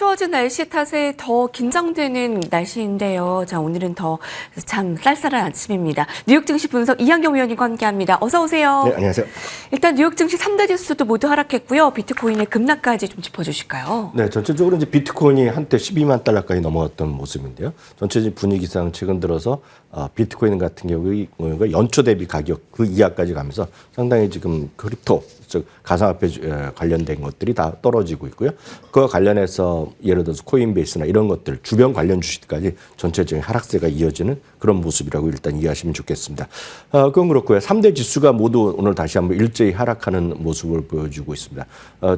추워진 날씨 탓에 더 긴장되는 날씨인데요. 자, 오늘은 더 참 쌀쌀한 아침입니다. 뉴욕 증시 분석 이한경 위원님과 함께합니다. 어서 오세요. 네, 안녕하세요. 일단 뉴욕 증시 3대 지수도 모두 하락했고요. 비트코인의 급락까지 좀 짚어주실까요? 네, 전체적으로 이제 비트코인이 한때 12만 달러까지 넘어갔던 모습인데요. 전체적인 분위기상 최근 들어서 비트코인 같은 경우에 연초 대비 가격 그 이하까지 가면서 상당히 지금 크립토, 즉 가상화폐 관련된 것들이 다 떨어지고 있고요. 그와 관련해서 예를 들어서 코인베이스나 이런 것들 주변 관련 주식까지 전체적인 하락세가 이어지는 그런 모습이라고 일단 이해하시면 좋겠습니다. 그건 그렇고요. 3대 지수가 모두 오늘 다시 한번 일제히 하락하는 모습을 보여주고 있습니다.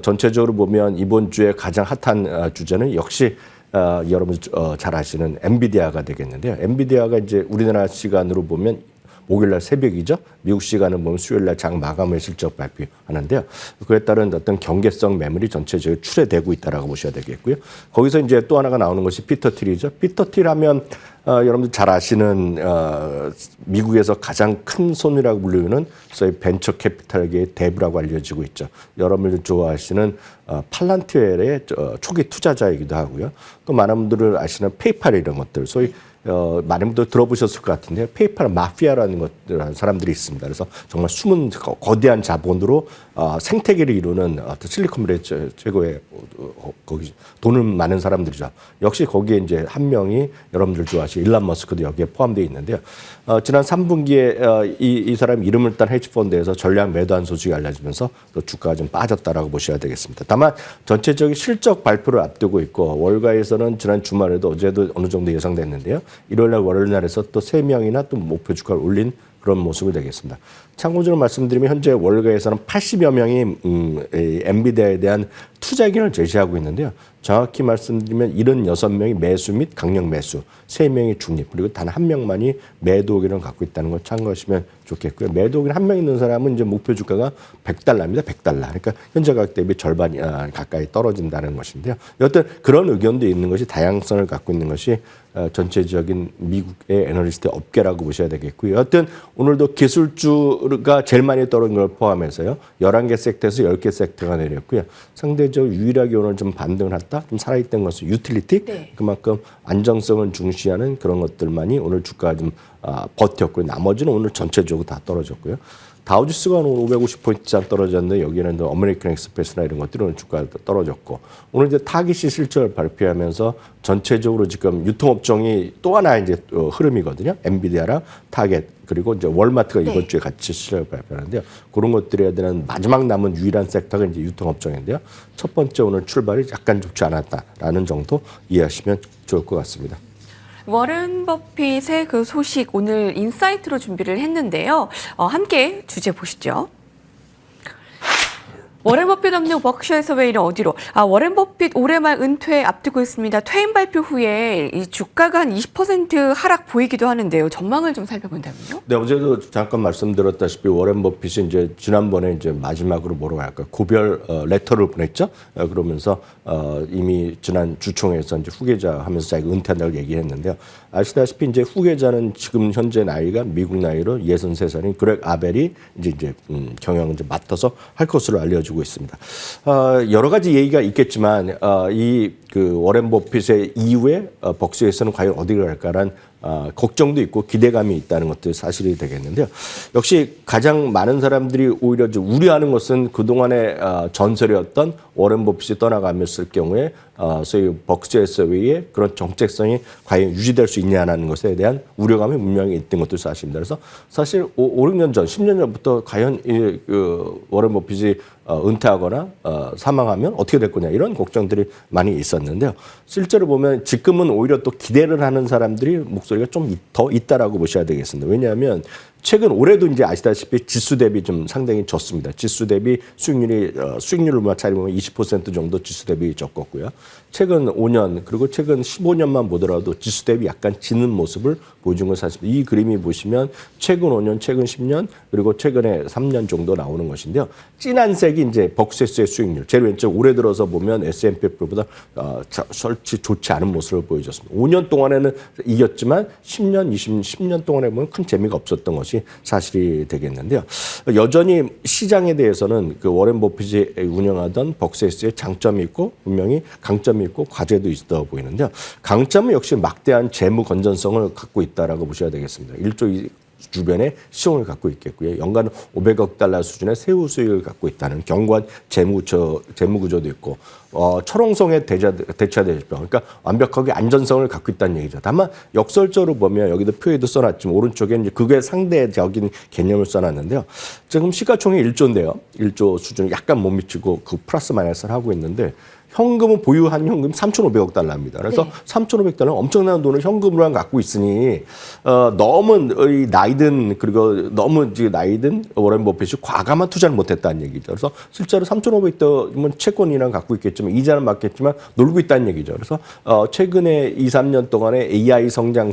전체적으로 보면 이번 주에 가장 핫한 주제는 역시 여러분 잘 아시는 엔비디아가 되겠는데요. 엔비디아가 이제 우리나라 시간으로 보면 목요일날 새벽이죠. 미국 시간은 보면 수요일날 장 마감을 실적 발표하는데요. 그에 따른 어떤 경계성 매물이 전체적으로 출회되고 있다라고 보셔야 되겠고요. 거기서 이제 또 하나가 나오는 것이 피터틸이죠. 피터틸하면 여러분들 잘 아시는 미국에서 가장 큰 손이라고 불리는 소위 벤처 캐피탈계의 대부라고 알려지고 있죠. 여러분들 좋아하시는 팔란티웰의 초기 투자자이기도 하고요. 또 많은 분들을 아시는 페이팔 이런 것들, 소위 많은 분들 들어보셨을 것 같은데요. 페이팔 마피아라는 것들 사람들이 있습니다. 그래서 정말 숨은 거대한 자본으로 생태계를 이루는 실리콘밸리 최고의 거기 돈을 많은 사람들이죠. 역시 거기에 이제 한 명이 여러분들 좋아하시는 일론 머스크도 여기에 포함되어 있는데요. 지난 3분기에 이 사람 이름을 딴 헤지펀드에서 전략 매도한 소식이 알려지면서 또 주가가 좀 빠졌다라고 보셔야 되겠습니다. 다만 전체적인 실적 발표를 앞두고 있고 월가에서는 지난 주말에도 어제도 어느 정도 예상됐는데요. 일요일날 월요일날에서 또 3명이나 또 목표 주가를 올린 그런 모습이 되겠습니다. 참고적으로 말씀드리면 현재 월가에서는 80여 명이 엔비디아에 대한 투자 의견을 제시하고 있는데요. 정확히 말씀드리면 76명이 매수 및 강력 매수, 3명이 중립, 그리고 단 1명만이 매도 의견을 갖고 있다는 걸 참고하시면 좋겠고요. 매도 의견 1명 있는 사람은 이제 목표 주가가 100달러입니다. 100달러. 그러니까 현재 가격 대비 절반 가까이 떨어진다는 것인데요. 여튼 그런 의견도 있는 것이 다양성을 갖고 있는 것이 전체적인 미국의 애널리스트 업계라고 보셔야 되겠고요. 여튼 오늘도 기술주가 제일 많이 떨어진 걸 포함해서요. 11개 섹터에서 10개 섹터가 내렸고요. 상대적으로 유일하게 오늘 좀 반등을 했다, 좀 살아있던 것은 유틸리티, 네. 그만큼 안정성을 중시하는 그런 것들만이 오늘 주가가 좀 버텼고요. 나머지는 오늘 전체적으로 다 떨어졌고요. 다우지수가 오늘 550포인트 이상 떨어졌는데 여기는 아메리칸 익스프레스나 이런 것들은 오늘 주가가 떨어졌고 오늘 이제 타깃이 실적을 발표하면서 전체적으로 지금 유통업종이 또 하나 이제 흐름이거든요. 엔비디아랑 타겟 그리고 이제 월마트가 이번 네. 주에 같이 실적을 발표하는데요. 그런 것들에 대한 마지막 남은 유일한 섹터가 이제 유통업종인데요. 첫 번째 오늘 출발이 약간 좋지 않았다라는 정도 이해하시면 좋을 것 같습니다. 워렌 버핏의 그 소식 오늘 인사이트로 준비를 했는데요. 함께 주제 보시죠. 워렌 버핏 없는 버크셔에서 왜 이래 어디로? 워렌 버핏 올해 말 은퇴 앞두고 있습니다. 퇴임 발표 후에 이 주가가 한 20% 하락 보이기도 하는데요. 전망을 좀 살펴본다면요? 네, 어제도 잠깐 말씀드렸다시피 워렌 버핏이 이제 지난번에 이제 마지막으로 뭐라고 할까 고별 레터를 보냈죠. 그러면서 이미 지난 주총에서 이제 후계자 하면서 자기가 은퇴한다고 얘기했는데요. 아시다시피 이제 후계자는 지금 현재 나이가 미국 나이로 63살인 그렉 아벨이 이제 경영을 이제 맡아서 할 것으로 알려지고 있습니다. 여러 가지 얘기가 있겠지만 그 워렌 버핏의 이후에 벅스에서는 과연 어디를 갈까라는 걱정도 있고 기대감이 있다는 것도 사실이 되겠는데요. 역시 가장 많은 사람들이 오히려 우려하는 것은 그동안의 전설이었던 워렌 버핏이 떠나가면서 경우에 소위 버크셔에서의 그런 정책성이 과연 유지될 수 있냐는 것에 대한 우려감이 분명히 있던 것도 사실입니다. 그래서 사실 5, 6년 전, 10년 전부터 과연 워렌 버핏이 은퇴하거나 사망하면 어떻게 될 거냐 이런 걱정들이 많이 있었는데요. 실제로 보면 지금은 오히려 또 기대를 하는 사람들이 목소리가 좀 더 있다라고 보셔야 되겠습니다. 왜냐하면 최근 올해도 이제 아시다시피 지수 대비 좀 상당히 좋습니다. 지수 대비 수익률을 차리면 20% 정도 지수 대비 적었고요. 최근 5년 그리고 최근 15년만 보더라도 지수 대비 약간 지는 모습을 보여준 건 사실입니다. 이 그림이 보시면 최근 5년, 최근 10년 그리고 최근에 3년 정도 나오는 것인데요. 진한 색이 이제 벅스의 수익률. 제일 왼쪽 올해 들어서 보면 S&P보다 설치 좋지 않은 모습을 보여줬습니다. 5년 동안에는 이겼지만 10년 동안에 보면 큰 재미가 없었던 것이 것이 사실이 되겠는데요. 여전히 시장에 대해서는 그 워렌 버핏이 운영하던 벅세스의 장점이 있고 분명히 강점이 있고 과제도 있어 보이는데요. 강점은 역시 막대한 재무 건전성을 갖고 있다라고 보셔야 되겠습니다. 1조 주변의 시총을 갖고 있겠고요. 연간 500억 달러 수준의 세후 수익을 갖고 있다는 견고한 재무 구조도 있고 철옹성에 대처되죠. 그러니까 완벽하게 안전성을 갖고 있다는 얘기죠. 다만 역설적으로 보면 여기도 표에도 써놨지만 오른쪽에 이제 그게 상대적인 개념을 써놨는데요. 지금 시가총액 1조인데요. 1조 수준 약간 못 미치고 그 플러스 마이너스를 하고 있는데 현금은 보유한 현금 3,500억 달러입니다. 그래서 3,500달러 엄청난 돈을 현금으로만 갖고 있으니 너무 나이든 그리고 너무 나이든 워렌 버핏이 과감한 투자를 못했다는 얘기죠. 그래서 실제로 3,500달러면 채권이랑 갖고 있겠지만 이자는 받겠지만 놀고 있다는 얘기죠. 그래서 최근에 2, 3년 동안에 AI 성장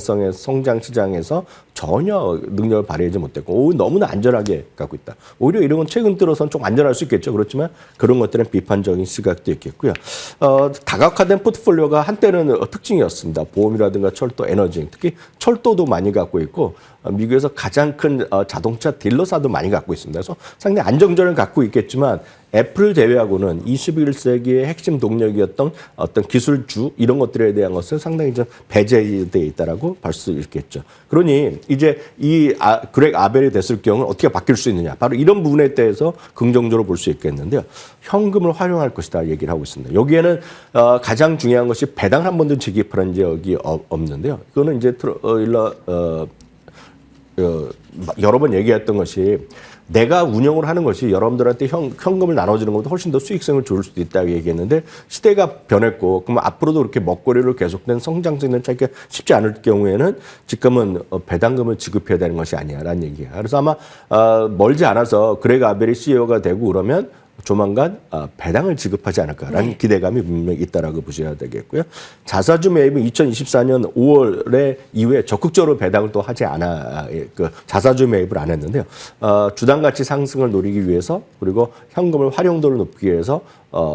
시장에서 전혀 능력을 발휘하지 못했고 너무나 안전하게 갖고 있다. 오히려 이런 건 최근 들어서는 좀 안전할 수 있겠죠. 그렇지만 그런 것들은 비판적인 시각도 있겠고요. 다각화된 포트폴리오가 한때는 특징이었습니다. 보험이라든가 철도, 에너지, 특히 철도도 많이 갖고 있고 미국에서 가장 큰 자동차 딜러사도 많이 갖고 있습니다. 그래서 상당히 안정적을 갖고 있겠지만 애플을 제외하고는 21세기의 핵심 동력이었던 어떤 기술주 이런 것들에 대한 것은 상당히 좀 배제되어 있다라고 볼 수 있겠죠. 그러니 이제 이 그렉 아벨이 됐을 경우는 어떻게 바뀔 수 있느냐. 바로 이런 부분에 대해서 긍정적으로 볼 수 있겠는데요. 현금을 활용할 것이다 얘기를 하고 있습니다. 여기에는 가장 중요한 것이 배당 한 번도 지급한 적이 없는데요. 이거는 이제 여러 번 얘기했던 것이 내가 운영을 하는 것이 여러분들한테 현금을 나눠주는 것보다 훨씬 더 수익성을 줄 수도 있다고 얘기했는데 시대가 변했고 그럼 앞으로도 그렇게 먹거리로 계속된 성장성을 찾기가 쉽지 않을 경우에는 지금은 배당금을 지급해야 되는 것이 아니야라는 얘기야. 그래서 아마 멀지 않아서 그렉 아벨이 CEO가 되고 그러면 조만간 배당을 지급하지 않을까라는 기대감이 분명히 있다라고 보셔야 되겠고요. 자사주 매입은 2024년 5월에 이후에 적극적으로 배당을 또 하지 않아 자사주 매입을 안 했는데요. 주당 가치 상승을 노리기 위해서 그리고 현금을 활용도를 높이기 위해서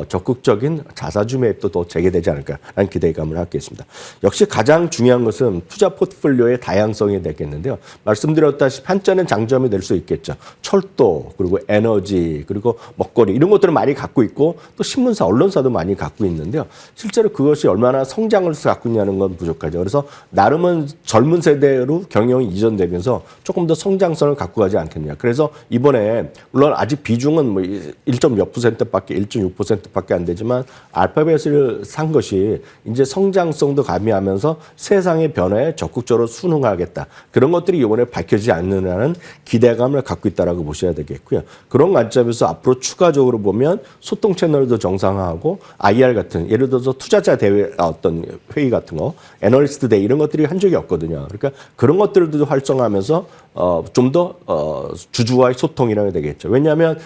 적극적인 자사주 매입도 또 재개되지 않을까라는 기대감을 갖고 있습니다. 역시 가장 중요한 것은 투자 포트폴리오의 다양성이 되겠는데요. 말씀드렸다시피 한자는 장점이 될 수 있겠죠. 철도 그리고 에너지 그리고 먹거리 이런 것들을 많이 갖고 있고 또 신문사, 언론사도 많이 갖고 있는데요. 실제로 그것이 얼마나 성장을 갖고 있냐는 건 부족하죠. 그래서 나름은 젊은 세대로 경영이 이전되면서 조금 더 성장성을 갖고 가지 않겠냐. 그래서 이번에 물론 아직 비중은 뭐 1.몇 %밖에 1.6%밖에 안 되지만 알파벳을 산 것이 이제 성장성도 가미하면서 세상의 변화에 적극적으로 순응하겠다. 그런 것들이 이번에 밝혀지지 않느냐는 기대감을 갖고 있다라고 보셔야 되겠고요. 그런 관점에서 앞으로 추가적으로 보면 소통 채널도 정상화하고 IR 같은 예를 들어서 투자자 대회 어떤 회의 같은 거, 애널리스트 데이 이런 것들이 한 적이 없거든요. 그러니까 그런 것들도 활성화하면서 좀 더 주주와의 소통이라고 되겠죠. 왜냐하면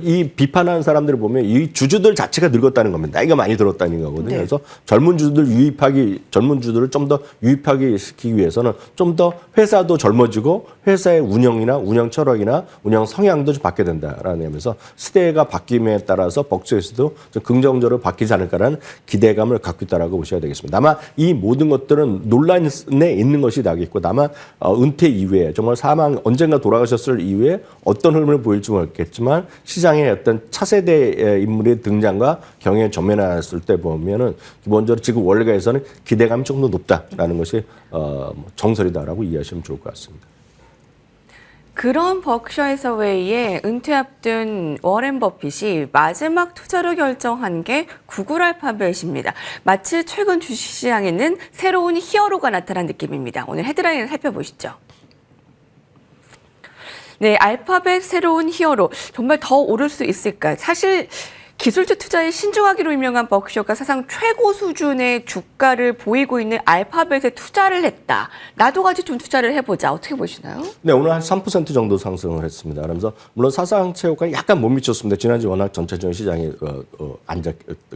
이 비판하는 사람들을 보면 이 주주들 자체가 늙었다는 겁니다. 나이가 많이 들었다는 거거든요. 네. 그래서 젊은 주주들을 좀 더 유입하게 시키기 위해서는 좀 더 회사도 젊어지고 회사의 운영이나 운영 철학이나 운영 성향도 좀 바뀌어야 된다라는 점에서 시대가 바뀜에 따라서 벅스에서도 좀 긍정적으로 바뀌지 않을까라는 기대감을 갖고 있다라고 보셔야 되겠습니다. 다만 이 모든 것들은 논란에 있는 것이 나겠고 다만 은퇴 이후에 정말 사망 언젠가 돌아가셨을 이후에 어떤 흐름을 보일지 모르겠지만 시장에 어떤 차세대 인물의 등장과 경영에 전면했을 때 보면은 기본적으로 지금 월가에서는 기대감이 조금 더 높다라는 것이 정설이다라고 이해하시면 좋을 것 같습니다. 그런 버크셔 해서웨이의 은퇴 앞둔 워렌 버핏이 마지막 투자로 결정한 게 구글 알파벳입니다. 마치 최근 주식시장에는 새로운 히어로가 나타난 느낌입니다. 오늘 헤드라인을 살펴보시죠. 네, 알파벳 새로운 히어로. 정말 더 오를 수 있을까요? 사실 기술주 투자에 신중하기로 유명한 버크셔가 사상 최고 수준의 주가를 보이고 있는 알파벳에 투자를 했다. 나도 같이 좀 투자를 해보자. 어떻게 보시나요? 네, 오늘 한 3% 정도 상승을 했습니다. 그러면서 물론 사상 최고가 약간 못 미쳤습니다. 지난주 워낙 전체적인 시장이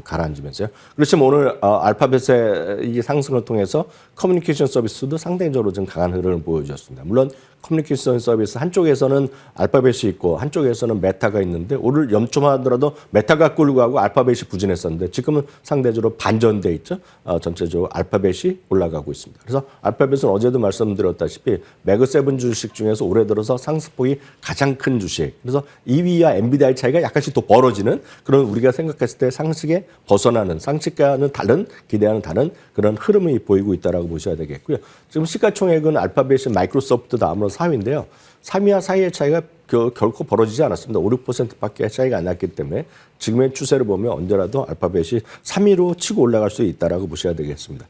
가라앉으면서요. 그렇지만 오늘 알파벳의 이 상승을 통해서 커뮤니케이션 서비스도 상대적으로 좀 강한 흐름을 보여주었습니다. 물론 커뮤니케이션 서비스 한쪽에서는 알파벳이 있고 한쪽에서는 메타가 있는데 오늘 연초만 하더라도 메타가 끌고 가고 알파벳이 부진했었는데 지금은 상대적으로 반전돼 있죠. 전체적으로 알파벳이 올라가고 있습니다. 그래서 알파벳은 어제도 말씀드렸다시피 매그7 주식 중에서 올해 들어서 상승폭이 가장 큰 주식. 그래서 2위와 엔비디아의 차이가 약간씩 또 벌어지는 그런 우리가 생각했을 때 상식에 벗어나는 상식과는 다른 기대와는 다른 그런 흐름이 보이고 있다라고 보셔야 되겠고요. 지금 시가총액은 알파벳이 마이크로소프트 다음으로 4위인데요. 3위와 4위의 차이가 결코 벌어지지 않았습니다. 5, 6%밖에 차이가 안 났기 때문에 지금의 추세를 보면 언제라도 알파벳이 3위로 치고 올라갈 수 있다라고 보셔야 되겠습니다.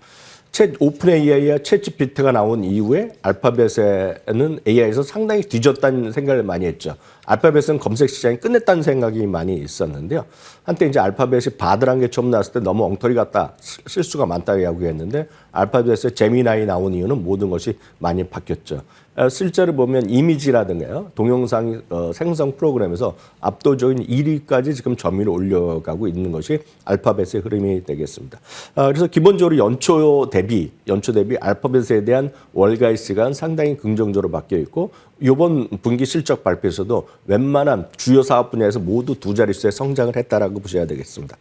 오픈 AI와 챗GPT가 나온 이후에 알파벳에는 AI에서 상당히 뒤졌다는 생각을 많이 했죠. 알파벳은 검색 시장이 끝냈다는 생각이 많이 있었는데요. 한때 이제 알파벳이 바드란 게 처음 나왔을 때 너무 엉터리 같다, 실수가 많다고 이야기했는데 알파벳에 제미나이 나온 이유는 모든 것이 많이 바뀌었죠. 실제로 보면 이미지라든가요, 동영상 생성 프로그램에서 압도적인 1위까지 지금 점유율을 올려가고 있는 것이 알파벳의 흐름이 되겠습니다. 그래서 기본적으로 연초 대비 알파벳에 대한 월가의 시간 상당히 긍정적으로 바뀌어 있고 이번 분기 실적 발표에서도 웬만한 주요 사업 분야에서 모두 두 자릿수의 성장을 했다라고 보셔야 되겠습니다.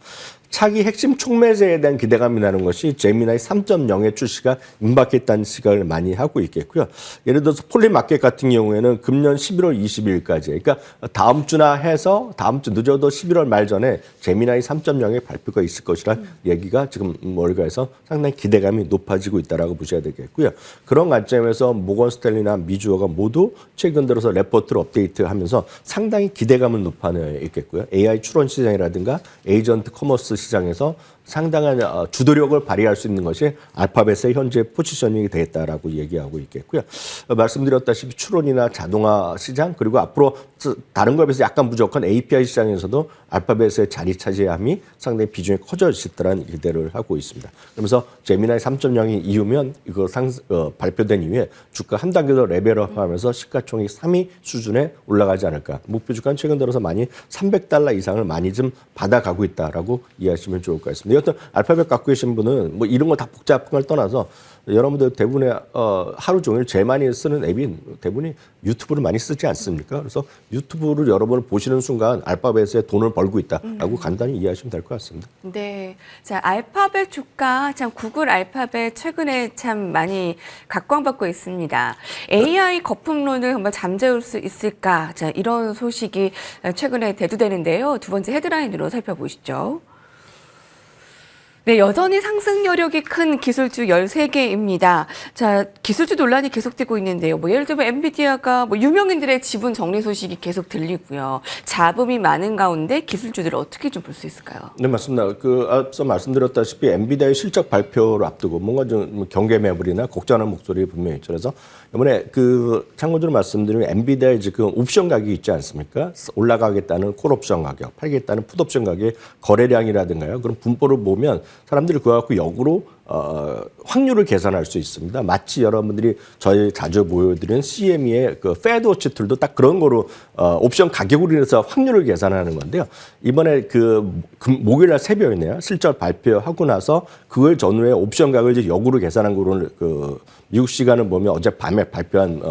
차기 핵심 촉매제에 대한 기대감이 나는 것이 제미나이 3.0의 출시가 임박했다는 시각을 많이 하고 있겠고요. 예를 들어서 폴리마켓 같은 경우에는 금년 11월 22일까지, 그러니까 다음 주나 해서 다음 주 늦어도 11월 말 전에 제미나이 3.0의 발표가 있을 것이라는 얘기가 지금 월가에서 상당히 기대감이 높아지고 있다라고 보셔야 되겠고요. 그런 관점에서 모건 스탠리나 미주어가 모두 최근 들어서 레포트를 업데이트하면서 상당히 기대감을 높여내 있겠고요. AI 추론 시장이라든가 에이전트 커머스 시장에서 상당한 주도력을 발휘할 수 있는 것이 알파벳의 현재 포지셔닝이 되겠다라고 얘기하고 있겠고요. 말씀드렸다시피 추론이나 자동화 시장 그리고 앞으로 다른 것에 비해서 약간 부족한 API 시장에서도 알파벳의 자리 차지함이 상당히 비중이 커져질 거라는 기대를 하고 있습니다. 그러면서 제미나이 3.0이 이후면 이거 발표된 이후에 주가 한 단계 더 레벨업하면서 시가총액 3위 수준에 올라가지 않을까. 목표 주가는 최근 들어서 많이 $300 이상을 많이 좀 받아가고 있다라고 이해하시면 좋을 것 같습니다. 여튼 알파벳 갖고 계신 분은 뭐 이런 거 다 복잡한 걸 떠나서 여러분들 대부분의 하루 종일 제일 많이 쓰는 앱이 대부분이 유튜브를 많이 쓰지 않습니까? 그래서 유튜브를 여러분을 보시는 순간 알파벳에 돈을 벌고 있다라고 간단히 이해하시면 될 것 같습니다. 네, 자 알파벳 주가 참 구글 알파벳 최근에 참 많이 각광받고 있습니다. AI 거품론을 한번 잠재울 수 있을까? 자 이런 소식이 최근에 대두되는데요. 두 번째 헤드라인으로 살펴보시죠. 네, 여전히 상승 여력이 큰 기술주 13개입니다. 자, 기술주 논란이 계속되고 있는데요. 예를 들면 엔비디아가 유명인들의 지분 정리 소식이 계속 들리고요. 잡음이 많은 가운데 기술주들을 어떻게 좀 볼 수 있을까요? 네, 맞습니다. 앞서 말씀드렸다시피 엔비디아의 실적 발표를 앞두고 뭔가 좀 경계 매물이나 걱정하는 목소리 분명히 있죠. 그래서 이번에 참고적으로 말씀드리면 엔비디아의 지금 옵션 가격이 있지 않습니까? 올라가겠다는 콜 옵션 가격, 팔겠다는 풋 옵션 가격의 거래량이라든가요. 그런 분포를 보면 사람들이 그거 갖고 역으로 확률을 계산할 수 있습니다. 마치 여러분들이 저희 자주 보여드리는 CME의 페드워치 툴도 딱 그런 거로 옵션 가격으로 인해서 확률을 계산하는 건데요. 이번에 목요일날 새벽이네요. 실적 발표하고 나서 그걸 전후에 옵션 가격을 이제 역으로 계산한 거로 미국 시간을 보면 어젯밤에 발표한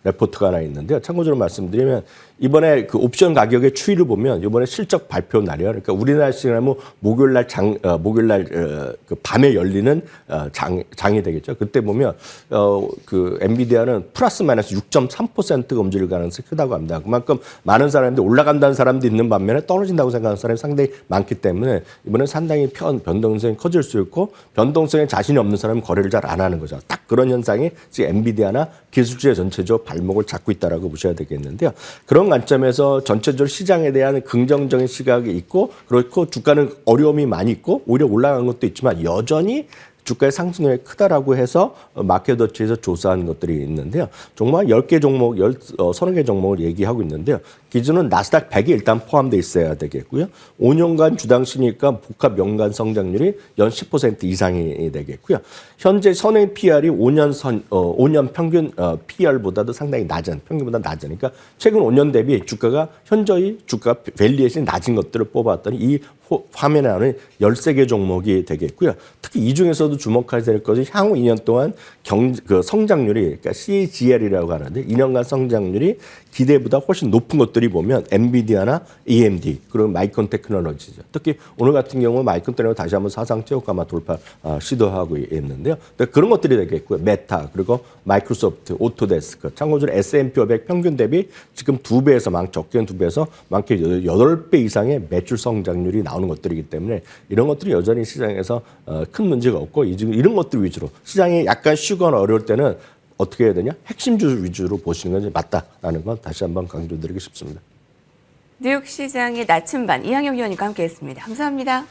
레포트가 하나 있는데요. 참고적으로 말씀드리면 이번에 옵션 가격의 추이를 보면 이번에 실적 발표 날이요. 그러니까 우리나라 시간으로 목요일날 밤에 열리는 장이 되겠죠. 그때 보면 엔비디아는 플러스 마이너스 6.3%가 움직일 가능성이 크다고 합니다. 그만큼 많은 사람들이 올라간다는 사람도 있는 반면에 떨어진다고 생각하는 사람이 상당히 많기 때문에 이번에 상당히 변동성이 커질 수 있고 변동성에 자신이 없는 사람은 거래를 잘 안 하는 거죠. 딱 그런 현상이 지금 엔비디아나 기술주의 전체적으로 발목을 잡고 있다라고 보셔야 되겠는데요. 그런 관점에서 전체적으로 시장에 대한 긍정적인 시각이 있고 그렇고 주가는 어려움이 많이 있고 오히려 올라간 것도 있지만 여전히 주가의 상승률이 크다라고 해서 마켓워치에서 조사한 것들이 있는데요. 정말 10개 종목, 서너 개 종목을 얘기하고 있는데요. 기준은 나스닥 100이 일단 포함되어 있어야 되겠고요. 5년간 주당시니까 복합 연간 성장률이 연 10% 이상이 되겠고요. 현재 선행 PR이 5년 평균 PR보다도 상당히 낮은, 평균보다 낮으니까 최근 5년 대비 주가가 현저히 주가 밸류에이션이 낮은 것들을 뽑았더니 이 화면에 나오는 13개 종목이 되겠고요. 특히 이 중에서도 주목해야 될 것은 향후 2년 동안 그 성장률이, 그러니까 CAGR이라고 하는데 2년간 성장률이 기대보다 훨씬 높은 것들이 보면 엔비디아나 AMD 그리고 마이크론 테크놀로지죠. 특히 오늘 같은 경우 마이크론 테크놀로지 다시 한번 사상 최고가 돌파 시도하고 있는데요. 그런 것들이 되겠고요. 메타 그리고 마이크로소프트, 오토데스크, 참고적으로 S&P 500 평균 대비 지금 2배에서 적게는 2배에서 많게 8배 이상의 매출 성장률이 나오는 것들이기 때문에 이런 것들이 여전히 시장에서 큰 문제가 없고 이런 것들 위주로 시장이 약간 쉬거나 어려울 때는 어떻게 해야 되냐? 핵심주 위주로 보시는 것이 맞다라는 건 다시 한번 강조드리고 싶습니다. 뉴욕 시장의 나침반 이항영 위원님과 함께했습니다. 감사합니다.